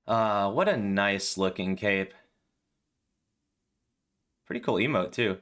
What a nice looking cape. Pretty cool emote too.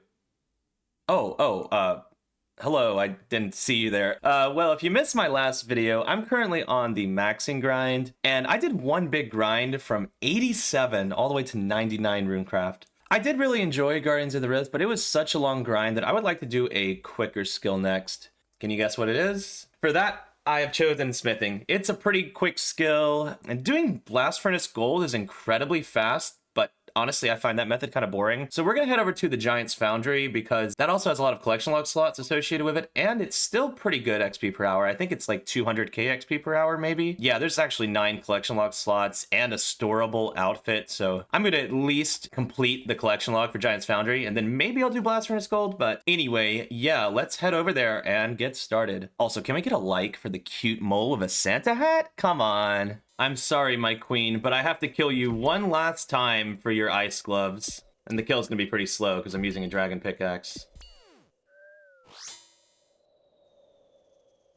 Hello, I didn't see you there. Well, if you missed my last video, I'm currently on the maxing grind, and I did one big grind from 87 all the way to 99 runecraft. I did really enjoy Guardians of the Rift, but it was such a long grind that I would like to do a quicker skill next. Can you guess what it is? For that, I have chosen smithing. It's a pretty quick skill, and doing blast furnace gold is incredibly fast, but honestly, I find that method kind of boring. So we're going to head over to the Giant's Foundry because that also has a lot of collection log slots associated with it, and it's still pretty good XP per hour. I think it's like 200k XP per hour, maybe. Yeah, there's actually 9 collection log slots and a storable outfit, so I'm going to at least complete the collection log for Giant's Foundry, and then maybe I'll do Blast Furnace Gold, but anyway, yeah, let's head over there and get started. Also, can we get a like for the cute mole with a Santa hat? Come on. I'm sorry, my queen, but I have to kill you one last time for your ice gloves. And the kill's gonna be pretty slow because I'm using a dragon pickaxe.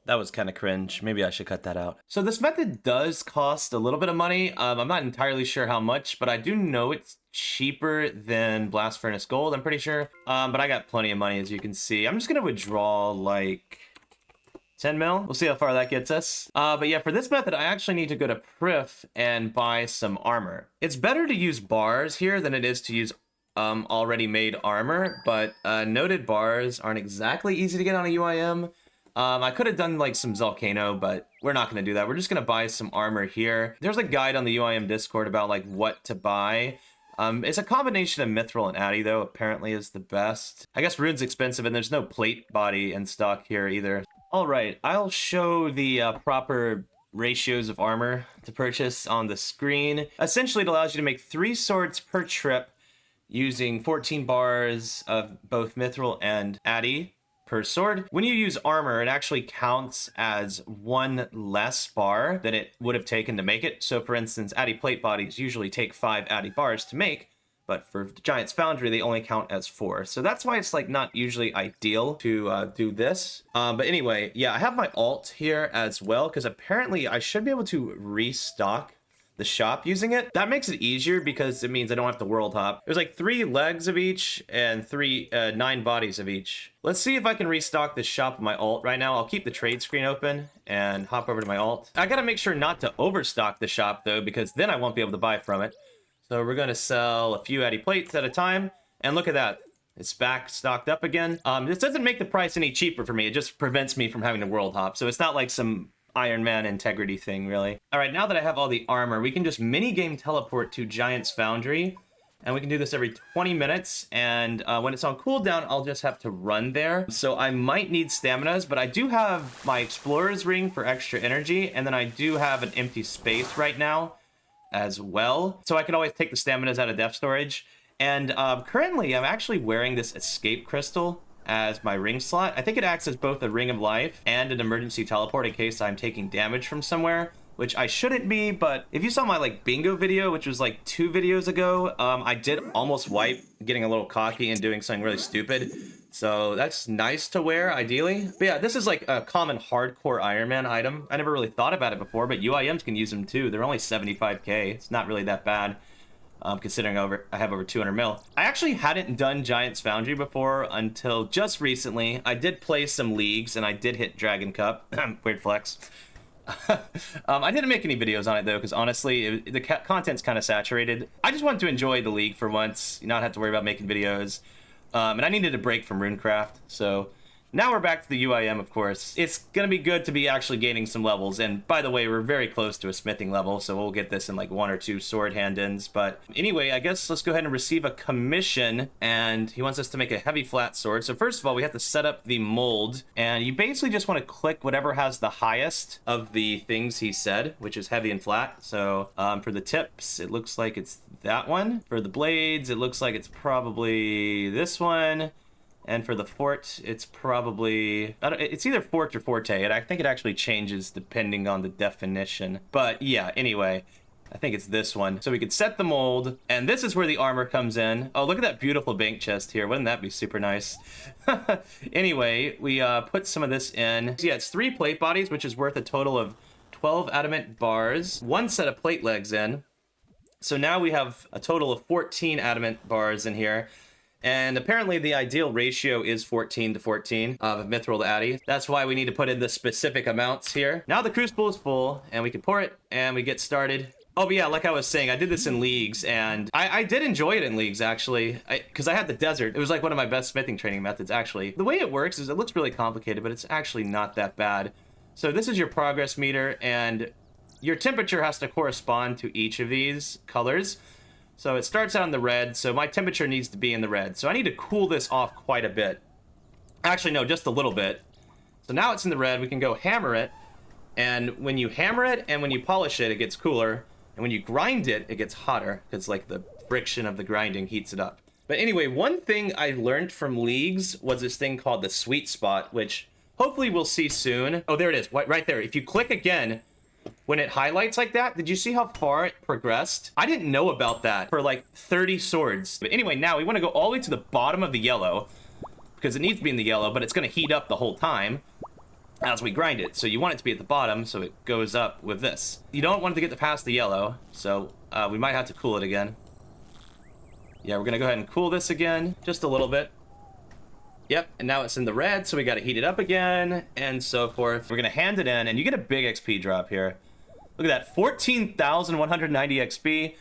That was kind of cringe. Maybe I should cut that out. So this method does cost a little bit of money. I'm not entirely sure how much, but I do know it's cheaper than Blast Furnace Gold, I'm pretty sure. But I got plenty of money, as you can see. I'm just gonna withdraw like 10 mil. We'll see how far that gets us. But yeah, for this method, I actually need to go to Prif and buy some armor. It's better to use bars here than it is to use already made armor, but noted bars aren't exactly easy to get on a UIM. I could have done like some Volcano, but we're not going to do that. We're just going to buy some armor here. There's a guide on the UIM Discord about like what to buy. It's a combination of Mithril and Addy, though, apparently is the best. I guess Rune's expensive, and there's no plate body in stock here either. All right, I'll show the proper ratios of armor to purchase on the screen. Essentially, it allows you to make 3 swords per trip using 14 bars of both Mithril and Addy per sword. When you use armor, it actually counts as 1 less bar than it would have taken to make it. So for instance, Addy plate bodies usually take 5 Addy bars to make, but for the Giant's Foundry, they only count as 4. So that's why it's like not usually ideal to do this. But anyway, yeah, I have my alt here as well, because apparently I should be able to restock the shop using it. That makes it easier because it means I don't have to world hop. There's like 3 legs of each and 9 bodies of each. Let's see if I can restock the shop with my alt right now. I'll keep the trade screen open and hop over to my alt. I gotta make sure not to overstock the shop though, because then I won't be able to buy from it. So we're gonna sell a few Addy plates at a time. And look at that. It's back stocked up again. This doesn't make the price any cheaper for me. It just prevents me from having to world hop. So it's not like some Iron Man integrity thing, really. All right, now that I have all the armor, we can just mini-game teleport to Giant's Foundry, and we can do this every 20 minutes, and when it's on cooldown, I'll just have to run there. So I might need staminas, but I do have my Explorer's Ring for extra energy, and then I do have an empty space right now as well. So I can always take the staminas out of depth storage. And currently, I'm actually wearing this Escape Crystal as my ring slot. I think it acts as both a ring of life and an emergency teleport in case I'm taking damage from somewhere, which I shouldn't be, but if you saw my like bingo video, which was like 2 videos ago, I did almost wipe getting a little cocky and doing something really stupid. So that's nice to wear, ideally. But yeah, this is like a common hardcore Iron Man item. I never really thought about it before, but UIMs can use them too. They're only 75k. It's not really that bad. Considering I have over 200 mil. I actually hadn't done Giant's Foundry before until just recently. I did play some leagues and I did hit Dragon Cup. Weird flex. I didn't make any videos on it though, because honestly, the content's kind of saturated. I just wanted to enjoy the league for once, not have to worry about making videos. And I needed a break from Runecraft, so now we're back to the UIM, of course. It's gonna be good to be actually gaining some levels, and by the way, we're very close to a smithing level, so we'll get this in like 1 or 2 sword hand-ins. But anyway, I guess let's go ahead and receive a commission, and he wants us to make a heavy flat sword. So first of all, we have to set up the mold, and you basically just want to click whatever has the highest of the things he said, which is heavy and flat. So for the tips, it looks like it's that one. For the blades, it looks like it's probably this one. And for the fort, it's probably, it's either fort or forte. I think it actually changes depending on the definition. But yeah, anyway, I think it's this one. So we could set the mold, and this is where the armor comes in. Oh, look at that beautiful bank chest here. Wouldn't that be super nice? Anyway, we put some of this in. So yeah, it's 3 plate bodies, which is worth a total of 12 adamant bars. 1 set of plate legs in. So now we have a total of 14 adamant bars in here. And apparently the ideal ratio is 14 to 14 of mithril to addy. That's why we need to put in the specific amounts here. Now the crucible is full and we can pour it and we get started. Oh, but yeah, like I was saying, I did this in leagues, and I did enjoy it in leagues, actually, because I had the desert. It was like one of my best smithing training methods, actually. The way it works is it looks really complicated, but it's actually not that bad. So this is your progress meter, and your temperature has to correspond to each of these colors. So it starts out in the red, so my temperature needs to be in the red. So I need to cool this off quite a bit. Actually, no, just a little bit. So now it's in the red, we can go hammer it, and when you hammer it and when you polish it, it gets cooler. And when you grind it, it gets hotter because like the friction of the grinding heats it up. But anyway, one thing I learned from leagues was this thing called the sweet spot, which hopefully we'll see soon. Oh, there it is, right there. If you click again, when it highlights like that, did you see how far it progressed? I didn't know about that for like 30 swords. But anyway, now we want to go all the way to the bottom of the yellow because it needs to be in the yellow, but it's going to heat up the whole time as we grind it. So you want it to be at the bottom, so it goes up with this. You don't want it to get past the yellow, so we might have to cool it again. Yeah, we're gonna go ahead and cool this again, just a little bit. Yep, and now it's in the red, so we gotta heat it up again, and so forth. We're gonna hand it in, and you get a big XP drop here. Look at that, 14,190 XP.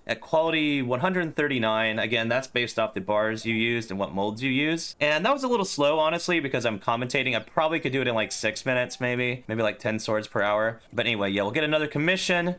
At quality 139, again, that's based off the bars you used and what molds you use. And that was a little slow, honestly, because I'm commentating. I probably could do it in like 6 minutes, maybe like 10 swords per hour. But anyway, yeah, we'll get another commission.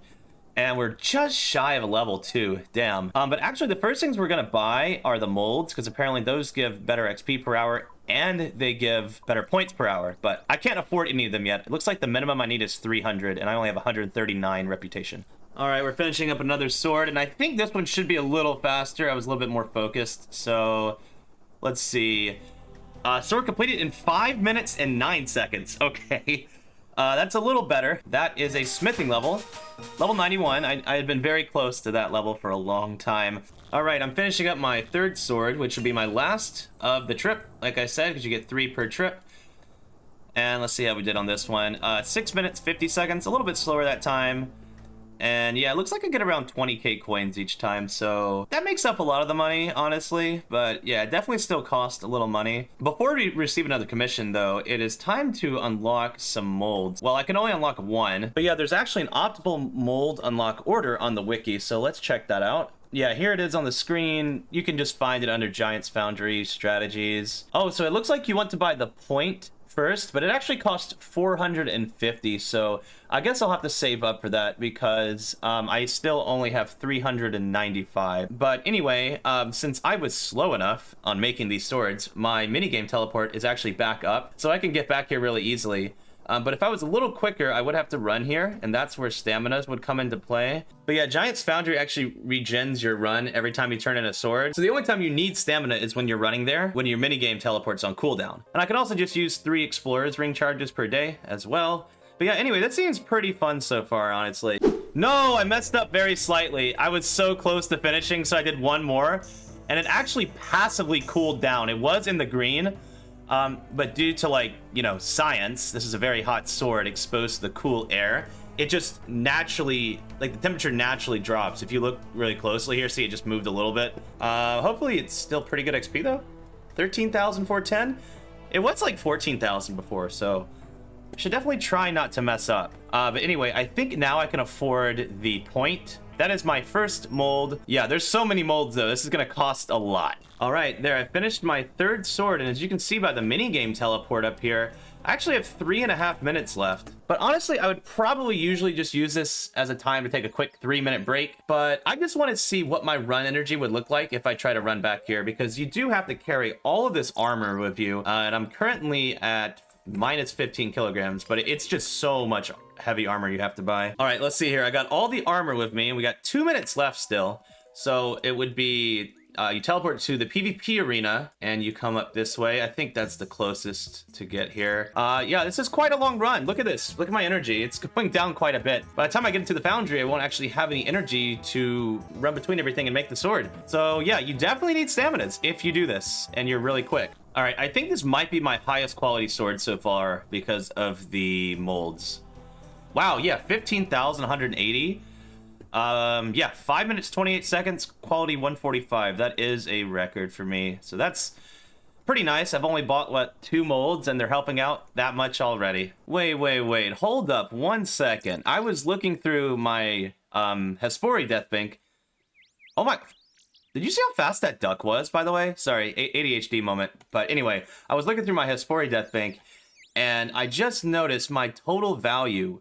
And we're just shy of a level 2, damn. But actually, the first things we're gonna buy are the molds, because apparently those give better XP per hour, and they give better points per hour. But I can't afford any of them yet. It looks like the minimum I need is 300, and I only have 139 reputation. All right, we're finishing up another sword, and I think this one should be a little faster. I was a little bit more focused, so let's see. Sword completed in 5 minutes and 9 seconds. Okay, that's a little better. That is a smithing level, level 91. I had been very close to that level for a long time. All right, I'm finishing up my third sword, which will be my last of the trip, like I said, because you get 3 per trip. And let's see how we did on this one. 6 minutes, 50 seconds, a little bit slower that time. And yeah, it looks like I get around 20k coins each time, so that makes up a lot of the money, honestly. But yeah, it definitely still costs a little money. Before we receive another commission, though, it is time to unlock some molds. Well, I can only unlock one, but yeah, there's actually an optimal mold unlock order on the wiki, so let's check that out. Yeah, here it is on the screen. You can just find it under Giants Foundry Strategies. Oh, so it looks like you want to buy the point first, but it actually costs 450, so I guess I'll have to save up for that because I still only have 395. But anyway, since I was slow enough on making these swords, my minigame teleport is actually back up, so I can get back here really easily. But if I was a little quicker, I would have to run here, and that's where staminas would come into play. But yeah, Giants Foundry actually regens your run every time you turn in a sword. So the only time you need stamina is when you're running there, when your minigame teleports on cooldown. And I can also just use 3 Explorer's Ring charges per day as well. But yeah, anyway, that seems pretty fun so far, honestly. No, I messed up very slightly. I was so close to finishing, so I did one more, and it actually passively cooled down. It was in the green, but due to, like, you know, science, this is a very hot sword exposed to the cool air. It just naturally, like, the temperature naturally drops. If you look really closely here, see it just moved a little bit. Hopefully it's still pretty good XP though. 13,410. It was like 14,000 before, so I should definitely try not to mess up. But anyway, I think now I can afford the point. That is my first mold. Yeah, there's so many molds though. This is gonna cost a lot. All right, there, I finished my third sword, and as you can see by the minigame teleport up here, I actually have 3.5 minutes left. But honestly, I would probably usually just use this as a time to take a quick 3-minute break, but I just want to see what my run energy would look like if I try to run back here, because you do have to carry all of this armor with you, and I'm currently at minus 15 kilograms, but it's just so much heavy armor you have to buy. All right, let's see here. I got all the armor with me, and we got 2 minutes left still. So it would be, you teleport to the PvP arena, and you come up this way. I think that's the closest to get here. Yeah, this is quite a long run. Look at this. Look at my energy. It's going down quite a bit. By the time I get into the foundry, I won't actually have any energy to run between everything and make the sword. So yeah, you definitely need staminas if you do this, and you're really quick. All right, I think this might be my highest quality sword so far because of the molds. Wow, yeah, 15,180. Yeah, 5 minutes, 28 seconds, quality 145. That is a record for me. So that's pretty nice. I've only bought, what, 2 molds, and they're helping out that much already. Wait. Hold up 1 second. I was looking through my Hespori Death Bank. Oh my... Did you see how fast that duck was, by the way? Sorry, ADHD moment. But anyway, I was looking through my Hespori Death Bank, and I just noticed my total value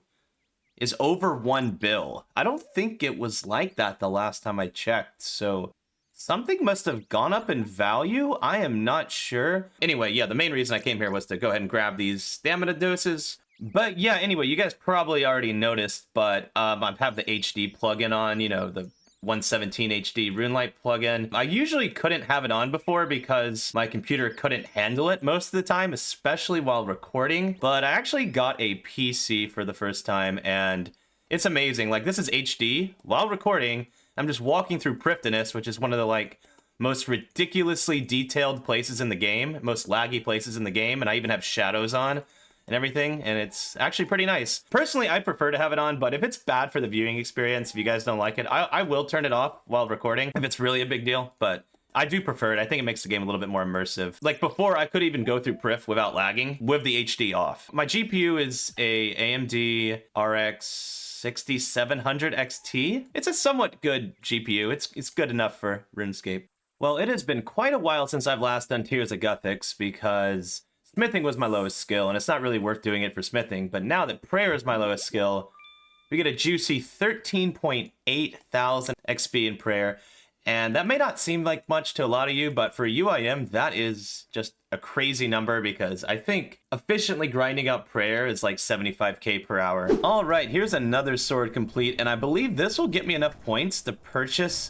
is over 1 bill. I don't think it was like that the last time I checked, so something must have gone up in value? I am not sure. Anyway, yeah, the main reason I came here was to go ahead and grab these stamina doses. But yeah, anyway, you guys probably already noticed, but I have the HD plugin on, you know, the 117 HD RuneLight plugin. I usually couldn't have it on before because my computer couldn't handle it most of the time, especially while recording. But I actually got a PC for the first time, and it's amazing. Like, this is HD while recording. I'm just walking through Prifddinas, which is one of the, like, most ridiculously detailed places in the game, most laggy places in the game, and I even have shadows on and everything, and it's actually pretty nice. Personally, I prefer to have it on, but if it's bad for the viewing experience, if you guys don't like it, I will turn it off while recording if it's really a big deal, but I do prefer it. I think it makes the game a little bit more immersive. Like before, I could even go through Prif without lagging with the HD off. My GPU is a AMD RX 6700 XT. It's a somewhat good GPU. It's good enough for RuneScape. Well, it has been quite a while since I've last done Tears of Guthix because smithing was my lowest skill, and it's not really worth doing it for smithing, but now that prayer is my lowest skill, we get a juicy 13.8 thousand XP in prayer, and that may not seem like much to a lot of you, but for UIM, that is just a crazy number because I think efficiently grinding out prayer is like 75k per hour. All right, here's another sword complete, and I believe this will get me enough points to purchase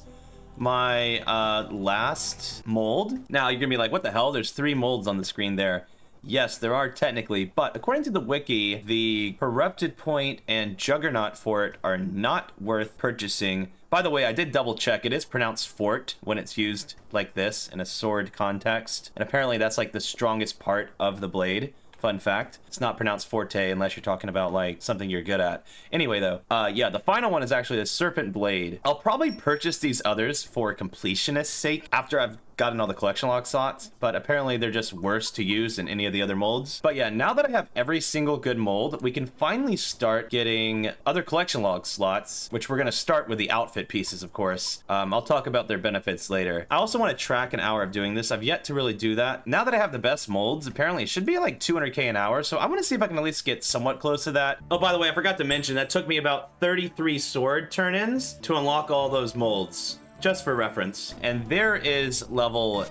my last mold. Now, you're gonna be like, what the hell? There's 3 molds on the screen there. Yes, there are technically, but according to the wiki, the Corrupted Point and Juggernaut Fort are not worth purchasing. By the way, I did double check. It is pronounced fort when it's used like this in a sword context. And apparently that's like the strongest part of the blade. Fun fact. It's not pronounced forte unless you're talking about like something you're good at. Anyway though, yeah, the final one is actually the Serpent Blade. I'll probably purchase these others for completionist's sake after I've gotten all the collection log slots, but apparently they're just worse to use than any of the other molds. But yeah, now that I have every single good mold, we can finally start getting other collection log slots, which we're gonna start with the outfit pieces, of course. I'll talk about their benefits later. I also want to track an hour of doing this. I've yet to really do that. Now that I have the best molds, apparently it should be like 200k an hour, so I'm gonna see if I can at least get somewhat close to that. Oh, by the way, I forgot to mention, that took me about 33 sword turn-ins to unlock all those molds. Just for reference. And there is level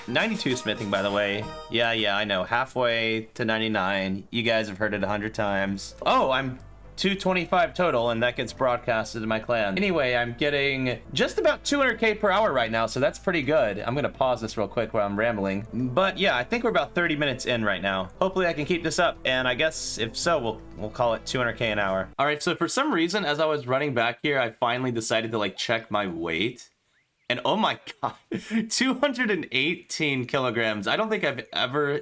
92 smithing, by the way. Yeah, I know. Halfway to 99. You guys have heard it 100 times. Oh, I'm 225 total, and that gets broadcasted to my clan. Anyway, I'm getting just about 200k per hour right now, so that's pretty good. I'm gonna pause this real quick while I'm rambling. But yeah, I think we're about 30 minutes in right now. Hopefully I can keep this up, and I guess if so, we'll call it 200k an hour. All right, so for some reason, as I was running back here, I finally decided to like check my weight. And oh my god, 218 kilograms. I don't think I've ever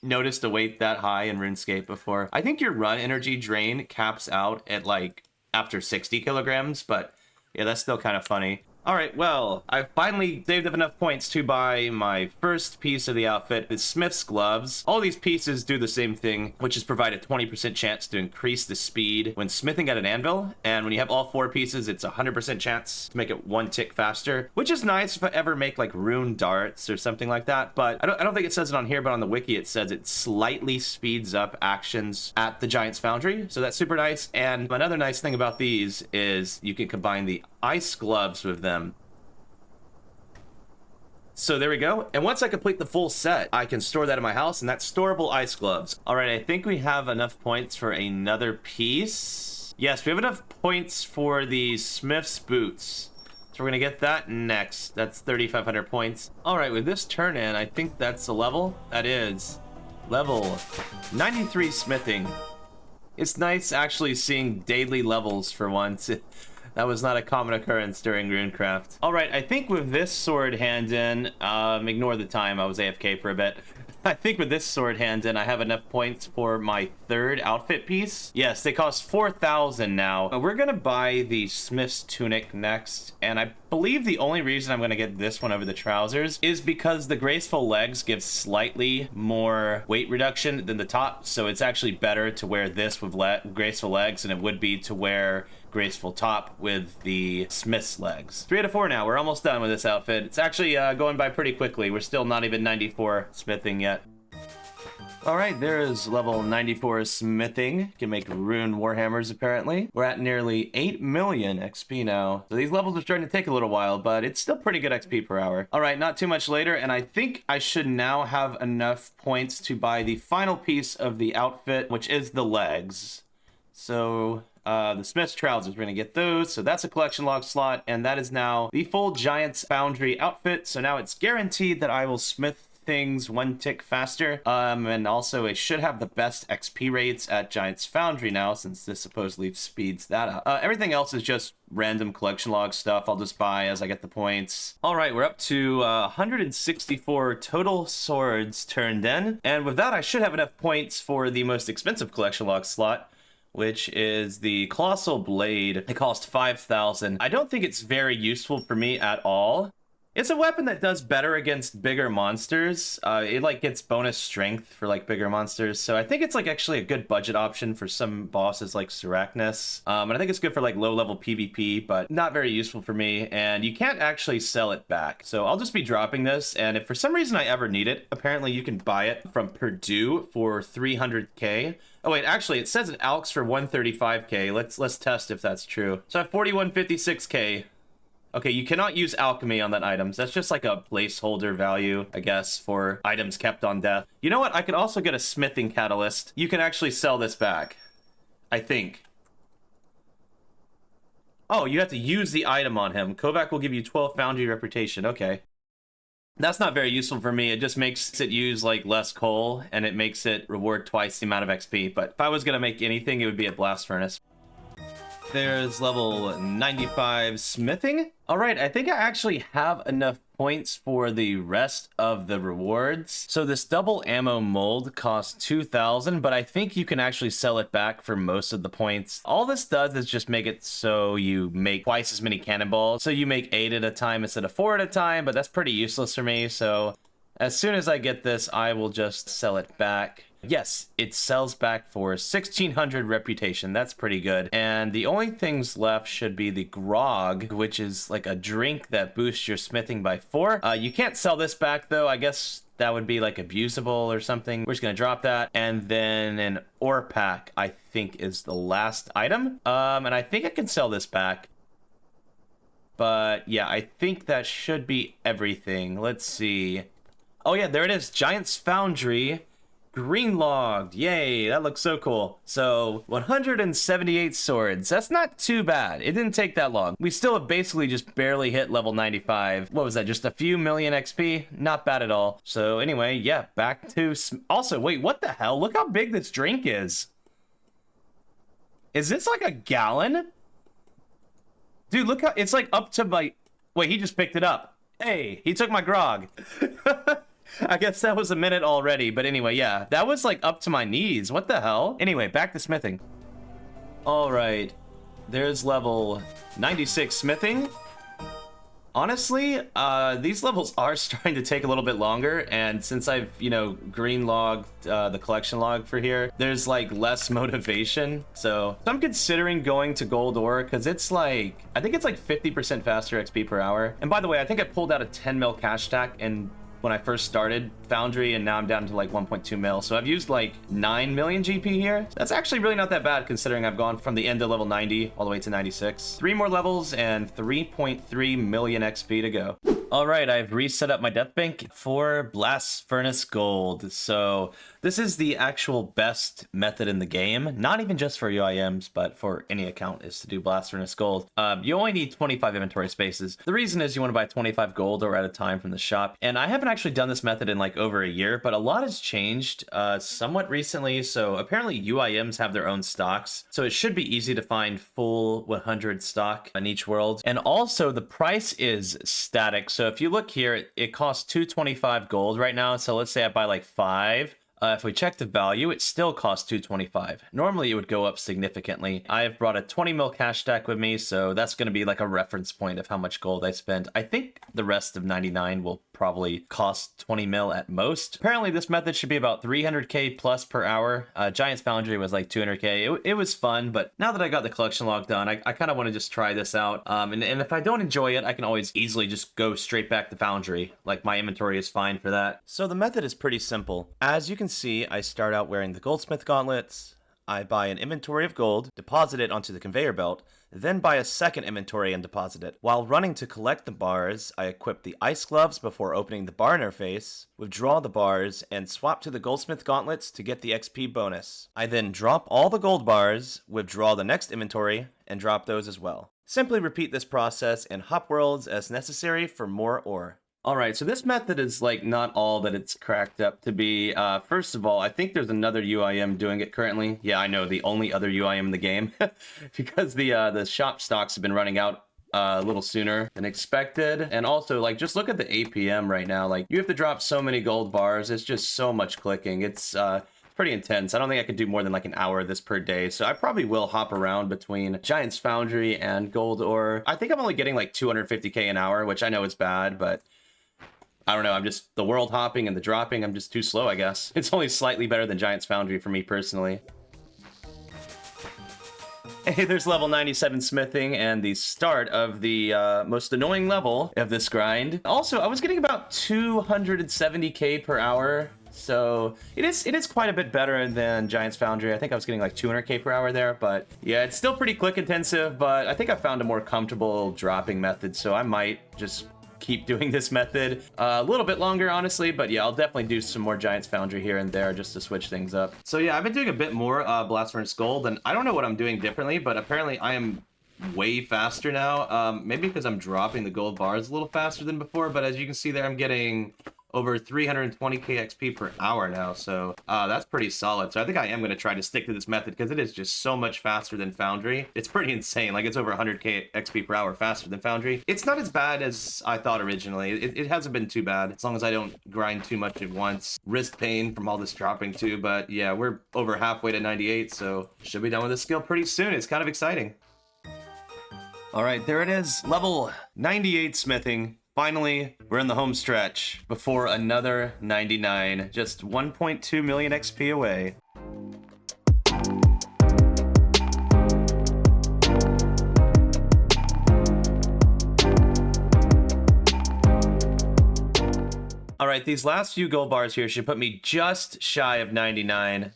noticed a weight that high in RuneScape before. I think your run energy drain caps out at like after 60 kilograms, but yeah, that's still kind of funny. All right, well, I finally saved up enough points to buy my first piece of the outfit, the Smith's Gloves. All these pieces do the same thing, which is provide a 20% chance to increase the speed when smithing at an anvil. And when you have all 4 pieces, it's a 100% chance to make it 1 tick faster, which is nice if I ever make like rune darts or something like that. But I don't think it says it on here, but on the wiki it says it slightly speeds up actions at the Giant's Foundry. So that's super nice. And another nice thing about these is you can combine the ice gloves with them. So there we go. And once I complete the full set, I can store that in my house, and that's storable ice gloves. All right, I think we have enough points for another piece. Yes, we have enough points for the Smith's Boots. So we're gonna get that next. That's 3,500 points. All right, with this turn in, I think that's a level. That is level 93 smithing. It's nice actually seeing daily levels for once. That was not a common occurrence during Runecraft. All right, I think with this sword hand in, ignore the time, I was AFK for a bit. I think with this sword hand in, I have enough points for my third outfit piece. Yes, they cost 4,000 now. We're gonna buy the Smith's Tunic next, and I believe the only reason I'm gonna get this one over the trousers is because the graceful legs give slightly more weight reduction than the top, so it's actually better to wear this with graceful legs than it would be to wear graceful top with the Smith's legs. 3 out of 4 now. We're almost done with this outfit. It's actually going by pretty quickly. We're still not even 94 smithing yet. All right, there is level 94 smithing. You can make rune warhammers, apparently. We're at nearly 8 million XP now. So these levels are starting to take a little while, but it's still pretty good XP per hour. All right, not too much later, and I think I should now have enough points to buy the final piece of the outfit, which is the legs. So the Smith's trousers, we're gonna get those. So that's a collection log slot, and that is now the full Giant's Foundry outfit. So now it's guaranteed that I will smith things one tick faster. And also it should have the best XP rates at Giant's Foundry now, since this supposedly speeds that up. Everything else is just random collection log stuff I'll just buy as I get the points. All right, we're up to 164 total swords turned in. And with that, I should have enough points for the most expensive collection log slot, which is the Colossal Blade. It cost 5,000. I don't think it's very useful for me at all. It's a weapon that does better against bigger monsters. It like gets bonus strength for like bigger monsters. So I think it's like actually a good budget option for some bosses like Syrachnus. And I think it's good for like low level PvP, but not very useful for me. And you can't actually sell it back. So I'll just be dropping this. And if for some reason I ever need it, apparently you can buy it from Purdue for 300k. Oh wait, actually it says it ALKs for 135k. Let's test if that's true. So I have 4156k. Okay, you cannot use alchemy on that items. That's just like a placeholder value, I guess, for items kept on death. You know what? I could also get a smithing catalyst. You can actually sell this back, I think. Oh, you have to use the item on him. Kovac will give you 12 foundry reputation. Okay. That's not very useful for me. It just makes it use like less coal, and it makes it reward twice the amount of XP. But if I was gonna make anything, it would be a blast furnace. There's level 95 smithing. All right, I think I actually have enough points for the rest of the rewards. So this double ammo mold costs 2,000, but I think you can actually sell it back for most of the points. All this does is just make it so you make twice as many cannonballs. So you make 8 at a time instead of 4 at a time, but that's pretty useless for me. So as soon as I get this, I will just sell it back. Yes, it sells back for 1,600 reputation. That's pretty good. And the only things left should be the grog, which is like a drink that boosts your smithing by 4. You can't sell this back though. I guess that would be like abusable or something. We're just gonna drop that. And then an ore pack, I think, is the last item. And I think I can sell this back. But yeah, I think that should be everything. Let's see. Oh yeah, there it is. Giant's Foundry. Green logged. Yay, that looks so cool. So 178 swords. That's not too bad. It didn't take that long. We still have basically just barely hit level 95. What was that? Just a few million XP? Not bad at all. So anyway, yeah, back to... Also, wait, what the hell? Look how big this drink is. Is this like a gallon? Dude, look how... It's like up to my... Wait, he just picked it up. Hey, he took my grog. I guess that was a minute already, but anyway, yeah. That was like up to my knees. What the hell? Anyway, back to smithing. All right. There's level 96 smithing. Honestly, these levels are starting to take a little bit longer, and since I've, you know, green logged the collection log for here, there's like less motivation. So I'm considering going to gold ore because it's like, I think it's like 50% faster XP per hour. And by the way, I think I pulled out a 10 mil cash stack and when I first started Foundry, and now I'm down to like 1.2 mil. So I've used like 9 million GP here. That's actually really not that bad considering I've gone from the end of level 90 all the way to 96. 3 more levels and 3.3 million XP to go. All right, I've reset up my death bank for Blast Furnace Gold. So this is the actual best method in the game, not even just for UIMs, but for any account, is to do Blast Furnace Gold. You only need 25 inventory spaces. The reason is you want to buy 25 gold or at a time from the shop. And I haven't actually done this method in like over a year, but a lot has changed somewhat recently. So apparently UIMs have their own stocks. So it should be easy to find full 100 stock in each world. And also the price is static. So So if you look here, it costs 225 gold right now. So let's say I buy like 5. If we check the value, it still costs 225. Normally, it would go up significantly. I have brought a 20 mil cash stack with me, so that's going to be like a reference point of how much gold I spent. I think the rest of 99 will probably cost 20 mil at most. Apparently, this method should be about 300k plus per hour. Giant's Foundry was like 200k. It was fun, but now that I got the collection log done, I kind of want to just try this out. And if I don't enjoy it, I can always easily just go straight back to Foundry. Like, my inventory is fine for that. So the method is pretty simple. As you can see, I start out wearing the goldsmith gauntlets. I buy an inventory of gold, deposit it onto the conveyor belt, then buy a second inventory and deposit it. While running to collect the bars, I equip the ice gloves before opening the bar interface, withdraw the bars, and swap to the goldsmith gauntlets to get the XP bonus. I then drop all the gold bars, withdraw the next inventory, and drop those as well. Simply repeat this process in hop worlds as necessary for more ore. Alright, so this method is like not all that it's cracked up to be. First of all, I think there's another UIM doing it currently. Yeah, I know, the only other UIM in the game. Because the shop stocks have been running out a little sooner than expected. And also, like, just look at the APM right now. Like, you have to drop so many gold bars. It's just so much clicking. It's pretty intense. I don't think I could do more than like an hour of this per day, so I probably will hop around between Giant's Foundry and gold ore. I think I'm only getting like 250k an hour, which I know is bad, but I don't know, I'm just, the world hopping and the dropping, I'm just too slow, I guess. It's only slightly better than Giant's Foundry for me personally. Hey, there's level 97 smithing and the start of the most annoying level of this grind. Also, I was getting about 270k per hour, so it is quite a bit better than Giant's Foundry. I think I was getting like 200k per hour there, but yeah, it's still pretty click intensive, but I think I found a more comfortable dropping method, so I might just keep doing this method a little bit longer, honestly, but yeah, I'll definitely do some more Giant's Foundry here and there just to switch things up. So yeah, I've been doing a bit more Blast Furnace Gold, and I don't know what I'm doing differently, but apparently I am way faster now. Maybe because I'm dropping the gold bars a little faster than before, but as you can see there, I'm getting over 320k XP per hour now, so that's pretty solid. So I think I am going to try to stick to this method because it is just so much faster than Foundry. It's pretty insane. Like, it's over 100k XP per hour faster than Foundry. It's not as bad as I thought originally. It hasn't been too bad, as long as I don't grind too much at once. Wrist pain from all this dropping too, but yeah, we're over halfway to 98, so should be done with this skill pretty soon. It's kind of exciting. All right, there it is. Level 98 smithing. Finally, we're in the home stretch before another 99. Just 1.2 million XP away. All right, these last few gold bars here should put me just shy of 99.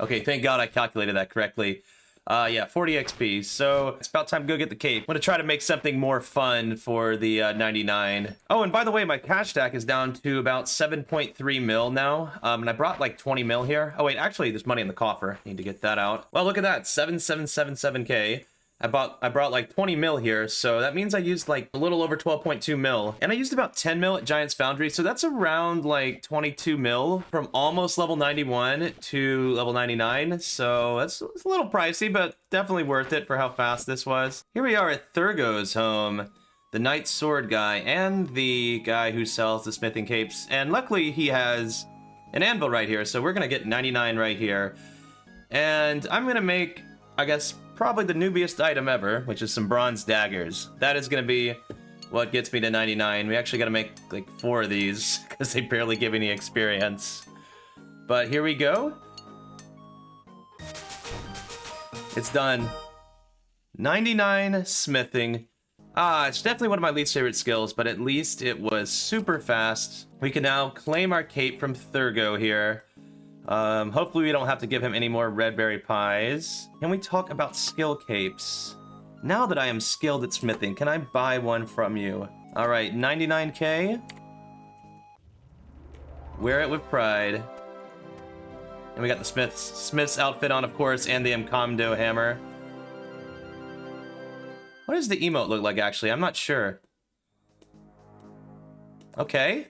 Okay, thank God I calculated that correctly. Yeah, 40 XP, so it's about time to go get the cape. I'm gonna try to make something more fun for the 99. Oh, and by the way, my cash stack is down to about 7.3 mil now, and I brought like 20 mil here. Oh wait, actually, there's money in the coffer. Need to get that out. Well, look at that, 7777k. I brought like 20 mil here, so that means I used like a little over 12.2 mil. And I used about 10 mil at Giant's Foundry, so that's around like 22 mil from almost level 91 to level 99. So it's a little pricey, but definitely worth it for how fast this was. Here we are at Thurgo's home, the Knight Sword guy, and the guy who sells the smithing capes. And luckily he has an anvil right here, so we're gonna get 99 right here. And I'm gonna make, I guess, probably the newbiest item ever, which is some bronze daggers. That is going to be what gets me to 99. We actually got to make like 4 of these because they barely give any experience. But here we go. It's done. 99 smithing. It's definitely one of my least favorite skills, but at least it was super fast. We can now claim our cape from Thurgo here. Hopefully we don't have to give him any more red berry pies. Can we talk about skill capes? Now that I am skilled at smithing, can I buy one from you? All right, 99k. Wear it with pride. And we got the Smith's outfit on, of course, and the Mkomdo hammer. What does the emote look like, actually? I'm not sure. Okay.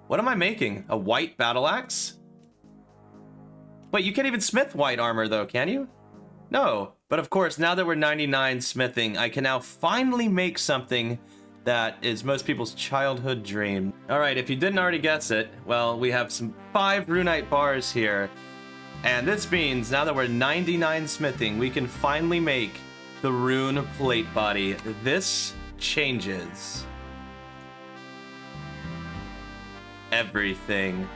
What am I making? A white battle axe? Wait, you can't even smith white armor, though, can you? No. But of course, now that we're 99 smithing, I can now finally make something that is most people's childhood dream. All right, if you didn't already guess it, well, we have some 5 runite bars here. And this means now that we're 99 smithing, we can finally make the rune plate body. This changes everything.